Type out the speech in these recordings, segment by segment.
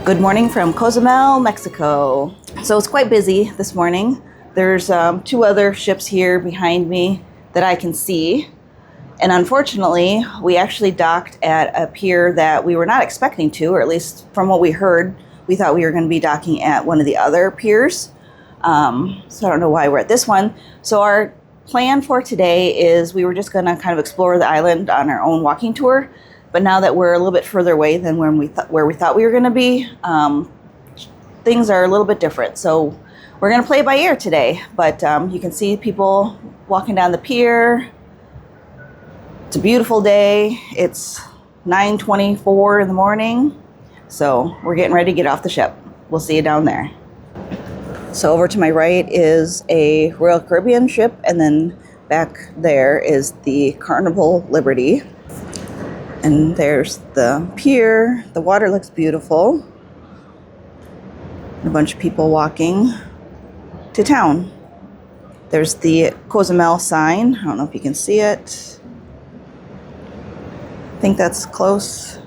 Good morning from Cozumel, Mexico. So it's quite busy this morning. There's two other ships here behind me that I can see. And unfortunately, we actually docked at a pier that we were not expecting to, or at least from what we heard, we thought we were going to be docking at one of the other piers. So I don't know why we're at this one. So our plan for today is we were just going to kind of explore the island on our own walking tour. But now that we're a little bit further away than where we thought we were going to be, things are a little bit different. So we're going to play by ear today. But you can see people walking down the pier. It's a beautiful day. It's 9:24 in the morning. So we're getting ready to get off the ship. We'll see you down there. So over to my right is a Royal Caribbean ship. And then back there is the Carnival Liberty. And there's the pier. The water looks beautiful. A bunch of people walking to town. There's the Cozumel sign. I don't know if you can see it. I think that's close.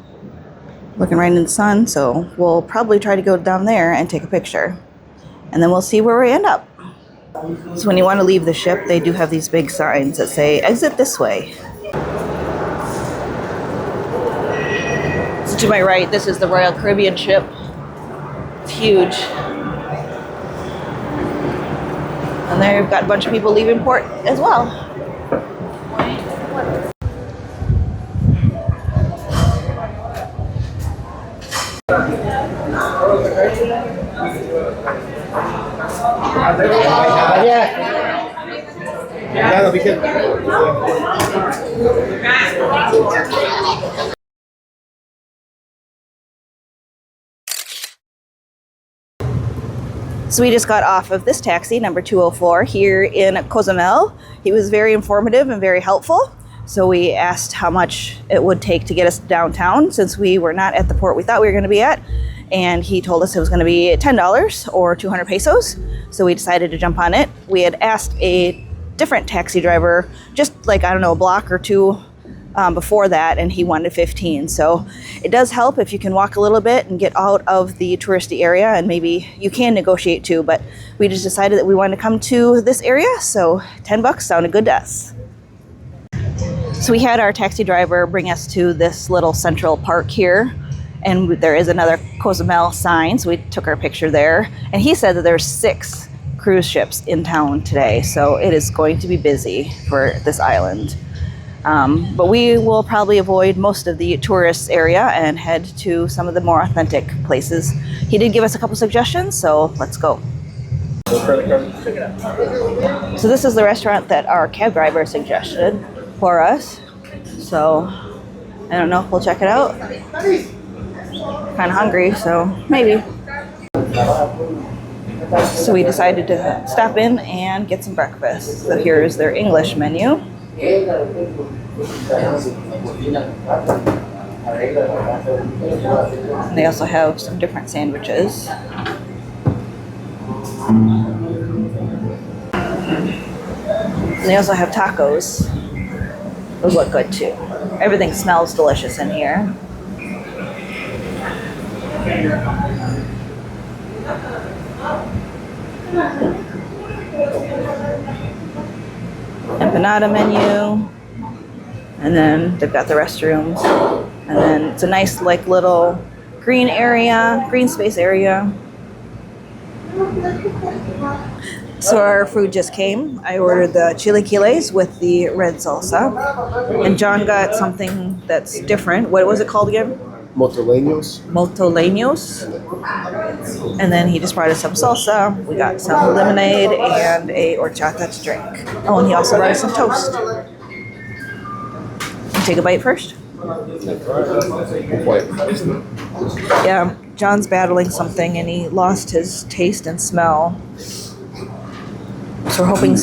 Looking right in the sun. So we'll probably try to go down there and take a picture. And then we'll see where we end up. So when you want to leave the ship, they do have these big signs that say, exit this way. To my right, this is the Royal Caribbean ship. It's huge. And there you've got a bunch of people leaving port as well. So we just got off of this taxi, number 204, here in Cozumel. He was very informative and very helpful. So we asked how much it would take to get us downtown since we were not at the port we thought we were going to be at. And he told us it was going to be $10 or 200 pesos. So we decided to jump on it. We had asked a different taxi driver just like, I don't know, a block or two before that, and he wanted 15. So it does help if you can walk a little bit and get out of the touristy area, and maybe you can negotiate too, but we just decided that we wanted to come to this area, so $10 sounded good to us. So we had our taxi driver bring us to this little central park here, and there is another Cozumel sign, so we took our picture there, and he said that there's 6 cruise ships in town today, so it is going to be busy for this island. But we will probably avoid most of the tourist area and head to some of the more authentic places. He did give us a couple suggestions, so let's go. So this is the restaurant that our cab driver suggested for us. So I don't know if we'll check it out. Kind of hungry, so maybe. So we decided to stop in and get some breakfast. So here is their English menu. And they also have some different sandwiches. And they also have tacos. Those look good too. Everything smells delicious in here. Empanada menu, and then they've got the restrooms, and then it's a nice like little green space area. So our food just came. I ordered the chilaquiles with the red salsa, and John got something that's different. What was it called again? Motoleños. And then he just brought us some salsa. We got some lemonade and a horchata to drink. Oh, and he also brought us some toast. You take a bite first? Yeah, John's battling something and he lost his taste and smell. So we're hoping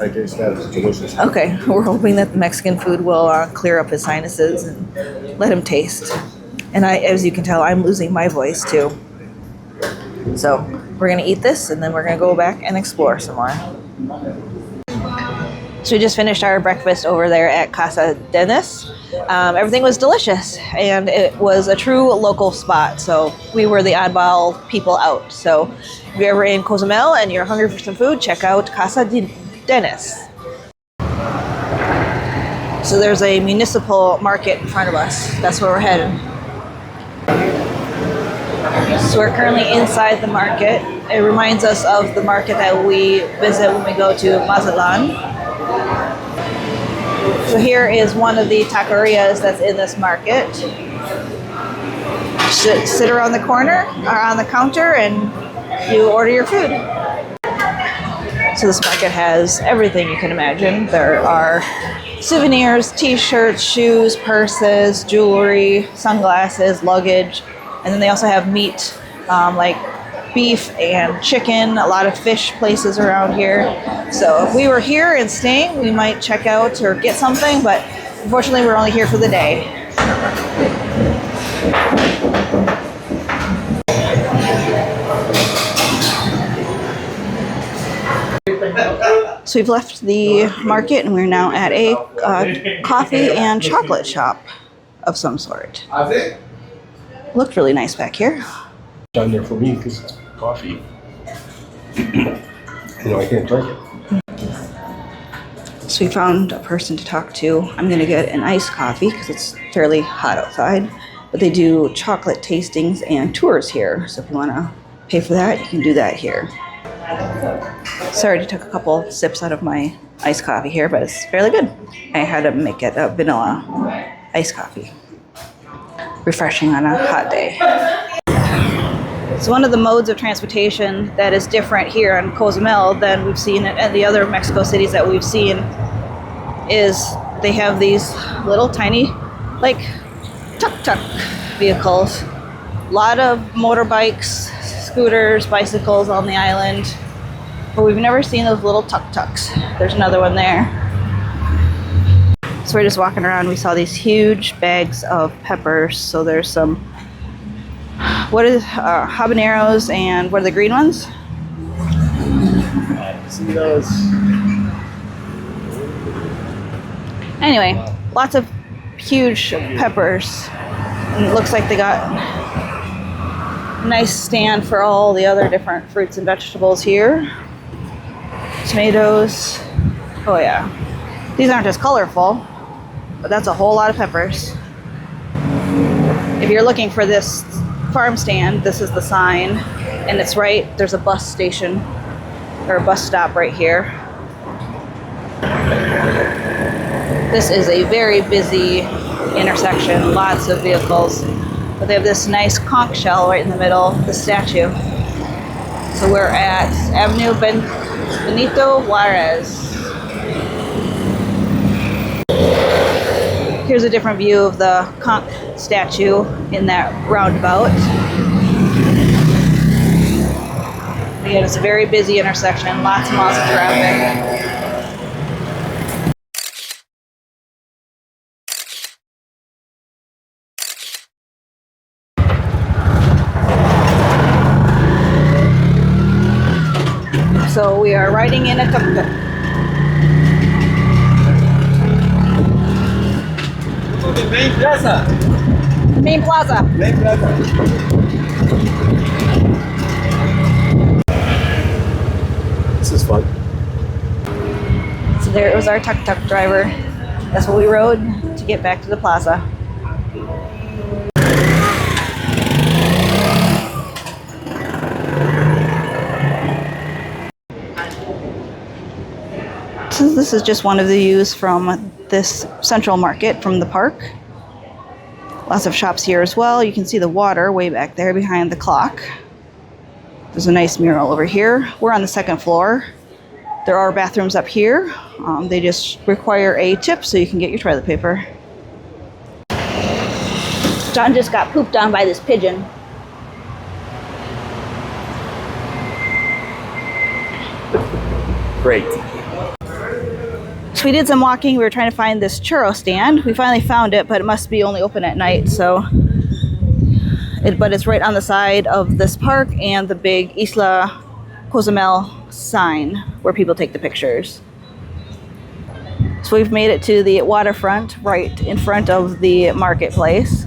I taste that. It's delicious. Okay, we're hoping that the Mexican food will clear up his sinuses and let him taste. And as you can tell, I'm losing my voice too. So we're gonna eat this and then we're gonna go back and explore some more. So we just finished our breakfast over there at Casa Denis. Everything was delicious, and it was a true local spot, so we were the oddball people out. So if you're ever in Cozumel and you're hungry for some food, check out Casa Denis. So there's a municipal market in front of us. That's where we're headed. So we're currently inside the market. It reminds us of the market that we visit when we go to Mazatlan. So here is one of the taquerias that's in this market. Sit around the corner or on the counter and you order your food. So this market has everything you can imagine. There are souvenirs, t-shirts, shoes, purses, jewelry, sunglasses, luggage, and then they also have meat like beef and chicken, a lot of fish places around here. So if we were here and staying, we might check out or get something, but unfortunately we're only here for the day. So we've left the market and we're now at a coffee and chocolate shop of some sort. Looked really nice back here. Down there for me because it's coffee. I can't drink it. So we found a person to talk to. I'm going to get an iced coffee because it's fairly hot outside. But they do chocolate tastings and tours here. So if you want to pay for that, you can do that here. So I already took a couple sips out of my iced coffee here, but it's fairly good. I had to make it a vanilla iced coffee. Refreshing on a hot day. So one of the modes of transportation that is different here in Cozumel than we've seen in the other Mexico cities that we've seen is they have these little tiny, like, tuk-tuk vehicles. A lot of motorbikes, scooters, bicycles on the island, but we've never seen those little tuk-tuks. There's another one there. So we're just walking around. We saw these huge bags of peppers. So there's some, what is habaneros, and what are the green ones? Those. Anyway, lots of huge peppers. And it looks like they got a nice stand for all the other different fruits and vegetables here. Tomatoes. Oh yeah. These aren't as colorful, but that's a whole lot of peppers. If you're looking for this farm stand, this is the sign, and it's right, there's a bus station or a bus stop right here. This is a very busy intersection, lots of vehicles, but they have this nice conch shell right in the middle, the statue. So we're at Avenue Benito Juarez. Here's a different view of the conch statue in that roundabout. Again, it's a very busy intersection, lots and lots of traffic. So we are riding in a tuk-tuk. Main plaza. Main plaza. Main plaza. This is fun. So there it was our tuk-tuk driver. That's what we rode to get back to the plaza. So this is just one of the views from this central market from the park. Lots of shops here as well. You can see the water way back there behind the clock. There's a nice mural over here. We're on the second floor. There are bathrooms up here. They just require a tip so you can get your toilet paper. John just got pooped on by this pigeon. Great. So we did some walking. We were trying to find this churro stand. We finally found it, but it must be only open at night. But it's right on the side of this park and the big Isla Cozumel sign where people take the pictures. So we've made it to the waterfront, right in front of the marketplace.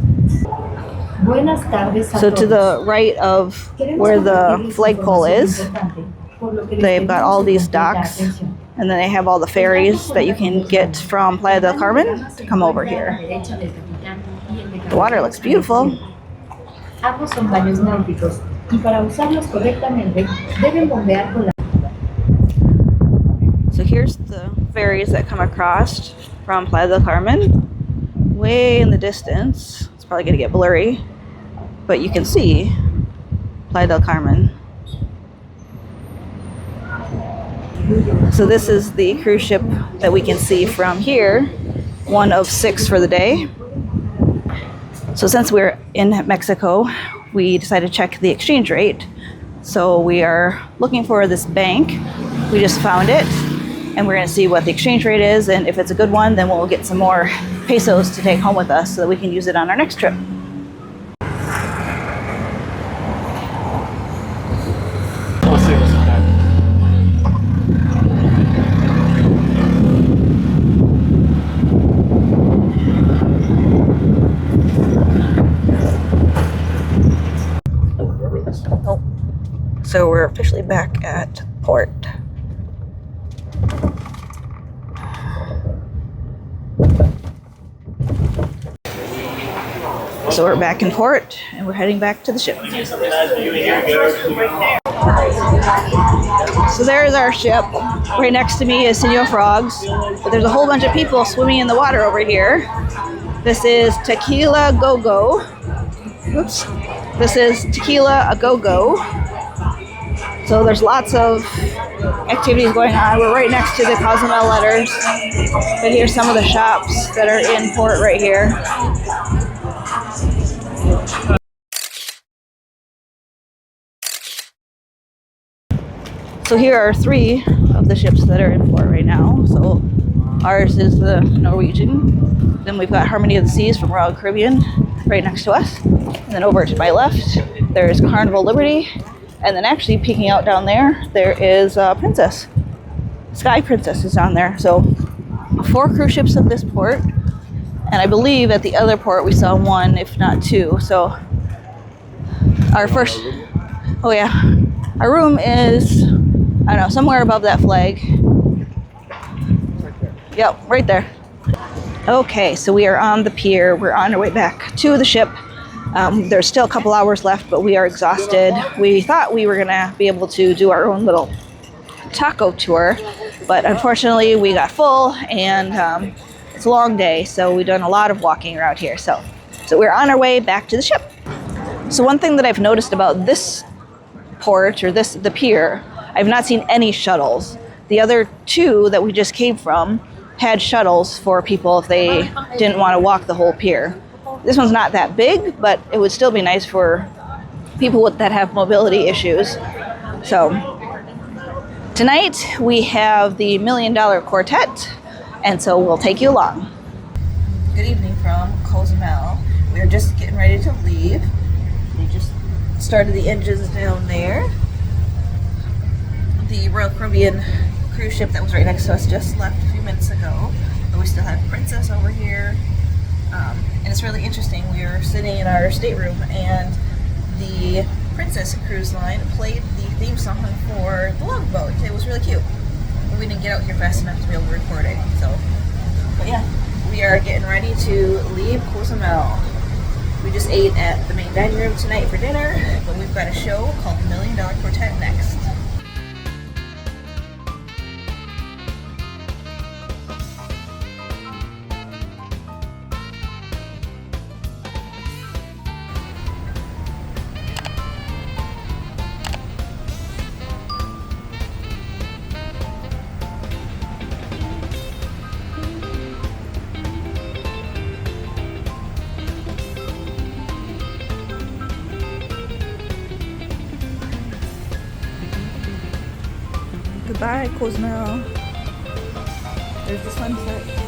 Buenas tardes a So to the todos. right of where the flagpole is, they've got all these docks, and then they have all the ferries that you can get from Playa del Carmen to come over here. The water looks beautiful. Ambos son baños náuticos y para usarlos correctamente deben bombear con la. So here's the ferries that come across from Playa del Carmen. Way in the distance, it's probably going to get blurry, but you can see Playa del Carmen. So this is the cruise ship that we can see from here, one of 6 for the day. So since we're in Mexico, we decided to check the exchange rate. So we are looking for this bank. We just found it, and we're going to see what the exchange rate is, and if it's a good one, then we'll get some more pesos to take home with us so that we can use it on our next trip. Oh, so we're officially back at port. So we're back in port, and we're heading back to the ship. So there's our ship. Right next to me is Senor Frogs, but there's a whole bunch of people swimming in the water over here. This is Tequila Go-Go. Oops. This is Tequila A Go-Go. So there's lots of activities going on. We're right next to the Cozumel letters. But here's some of the shops that are in port right here. So here are 3 of the ships that are in port right now. So ours is the Norwegian. Then we've got Harmony of the Seas from Royal Caribbean right next to us. And then over to my left, there's Carnival Liberty. And then actually peeking out down there, there is Princess. Sky Princess is down there. So 4 cruise ships at this port. And I believe at the other port we saw 1, if not 2. So our first, oh yeah, our room is, I don't know, somewhere above that flag. Yep, right there. Okay, so we are on the pier. We're on our way back to the ship. There's still a couple hours left, but we are exhausted. We thought we were gonna be able to do our own little taco tour, but unfortunately we got full, and it's a long day, so we've done a lot of walking around here. So we're on our way back to the ship. So one thing that I've noticed about this port, or the pier, I've not seen any shuttles. The other 2 that we just came from had shuttles for people if they didn't want to walk the whole pier. This one's not that big, but it would still be nice for people that have mobility issues. So tonight we have the $1 Million Quartet, and so we'll take you along. Good evening from Cozumel. We're just getting ready to leave. They just started the engines down there. The Royal Caribbean cruise ship that was right next to us just left a few minutes ago, but we still have Princess over here. And it's really interesting. We were sitting in our stateroom, and the Princess Cruise Line played the theme song for the logboat. It was really cute. But we didn't get out here fast enough to be able to record it. But yeah, we are getting ready to leave Cozumel. We just ate at the main dining room tonight for dinner, but we've got a show called The $1 Million Quartet next. Goodbye, Cozumel. There's the sunset.